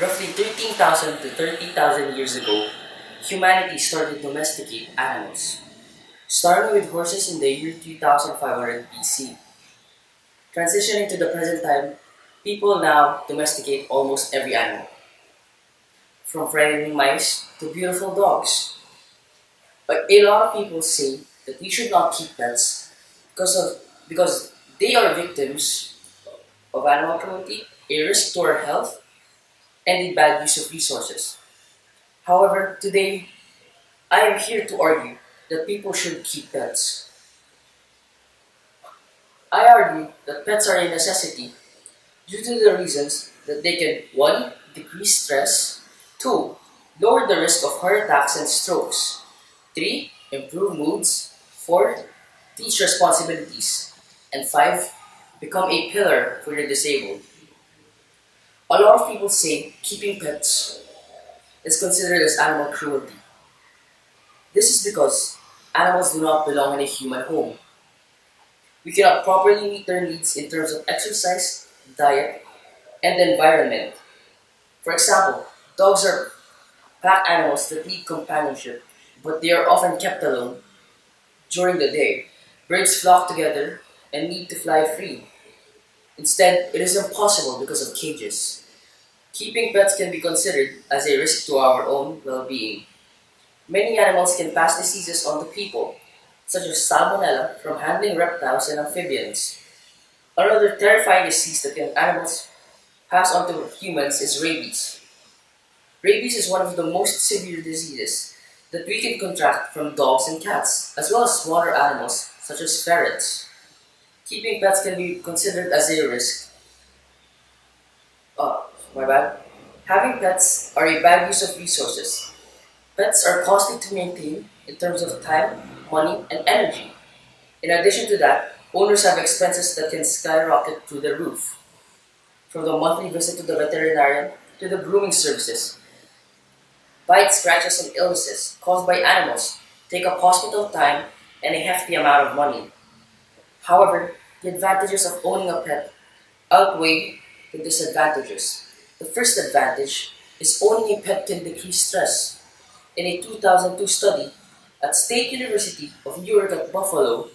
Roughly 13,000 to 30,000 years ago, humanity started to domesticate animals, starting with horses in the year 2500 BC. Transitioning to the present time, people now domesticate almost every animal, from frightening mice to beautiful dogs. But a lot of people say that we should not keep pets because they are victims of animal cruelty, a risk to our health, and a bad use of resources. However, today I am here to argue that people should keep pets. I argue that pets are a necessity due to the reasons that they can 1. Decrease stress, 2. Lower the risk of heart attacks and strokes, 3. Improve moods, 4. Teach responsibilities, and 5. Become a pillar for the disabled. A lot of people say keeping pets is considered as animal cruelty. This is because animals do not belong in a human home. We cannot properly meet their needs in terms of exercise, diet, and the environment. For example, dogs are pack animals that need companionship, but they are often kept alone during the day. Birds flock together and need to fly free. Instead, it is impossible because of cages. Keeping pets can be considered as a risk to our own well-being. Many animals can pass diseases on to people, such as salmonella from handling reptiles and amphibians. Another terrifying disease that can animals pass on to humans is rabies. Rabies is one of the most severe diseases that we can contract from dogs and cats, as well as smaller animals such as ferrets. Keeping pets can be considered as a risk. Oh, my bad. Having pets are a bad use of resources. Pets are costly to maintain in terms of time, money, and energy. In addition to that, owners have expenses that can skyrocket through the roof, from the monthly visit to the veterinarian to the grooming services. Bites, scratches, and illnesses caused by animals take up hospital time and a hefty amount of money. However, the advantages of owning a pet outweigh the disadvantages. The first advantage is owning a pet can decrease stress. In a 2002 study at State University of New York at Buffalo,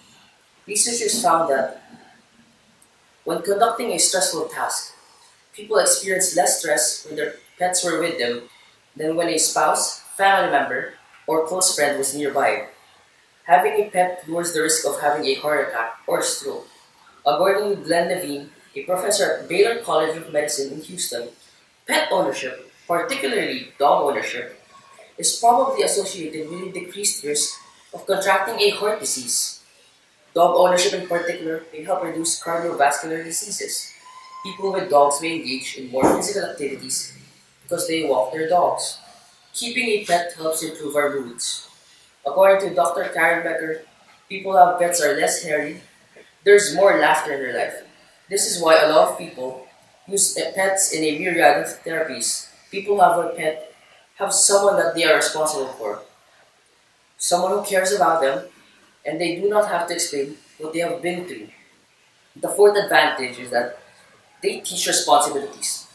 researchers found that when conducting a stressful task, people experienced less stress when their pets were with them than when a spouse, family member, or close friend was nearby. Having a pet lowers the risk of having a heart attack or stroke. According to Glenn Levine, a professor at Baylor College of Medicine in Houston, pet ownership, particularly dog ownership, is probably associated with a decreased risk of contracting a heart disease. Dog ownership in particular may help reduce cardiovascular diseases. People with dogs may engage in more physical activities because they walk their dogs. Keeping a pet helps improve our moods. According to Dr. Karen Becker, people who have pets are less hairy. There's more laughter in their life. This is why a lot of people use pets in a myriad of therapies. People who have a pet have someone that they are responsible for, someone who cares about them, and they do not have to explain what they have been through. The fourth advantage is that they teach responsibilities.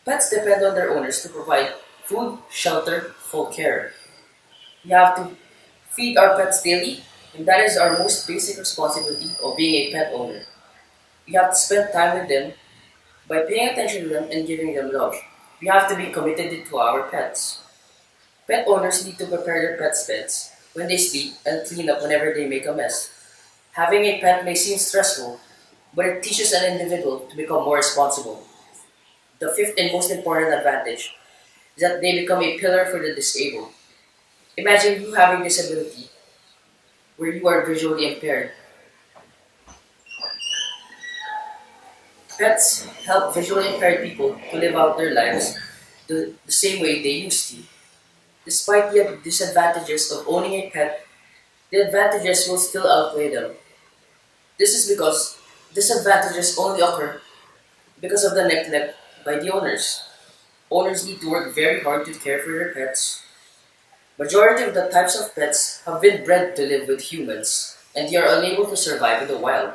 Pets depend on their owners to provide food, shelter, full care. We have to feed our pets daily, and that is our most basic responsibility of being a pet owner. We have to spend time with them by paying attention to them and giving them love. We have to be committed to our pets. Pet owners need to prepare their pets' beds when they sleep and clean up whenever they make a mess. Having a pet may seem stressful, but it teaches an individual to become more responsible. The fifth and most important advantage is that they become a pillar for the disabled. Imagine you having a disability where you are visually impaired. Pets help visually impaired people to live out their lives the same way they used to. Despite the disadvantages of owning a pet, the advantages will still outweigh them. This is because disadvantages only occur because of the neglect by the owners. Owners need to work very hard to care for their pets. Majority of the types of pets have been bred to live with humans, and they are unable to survive in the wild.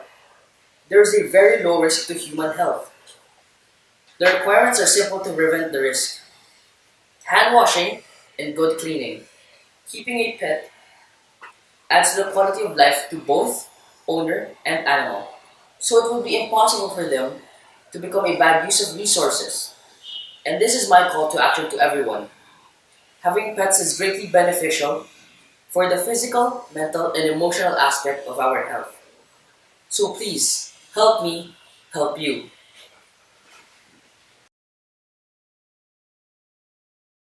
There is a very low risk to human health. The requirements are simple to prevent the risk. Hand washing and good cleaning. Keeping a pet adds to the quality of life to both owner and animal. So it would be impossible for them to become a bad use of resources. And this is my call to action to everyone. Having pets is greatly beneficial for the physical, mental, and emotional aspect of our health. So please, help me help you.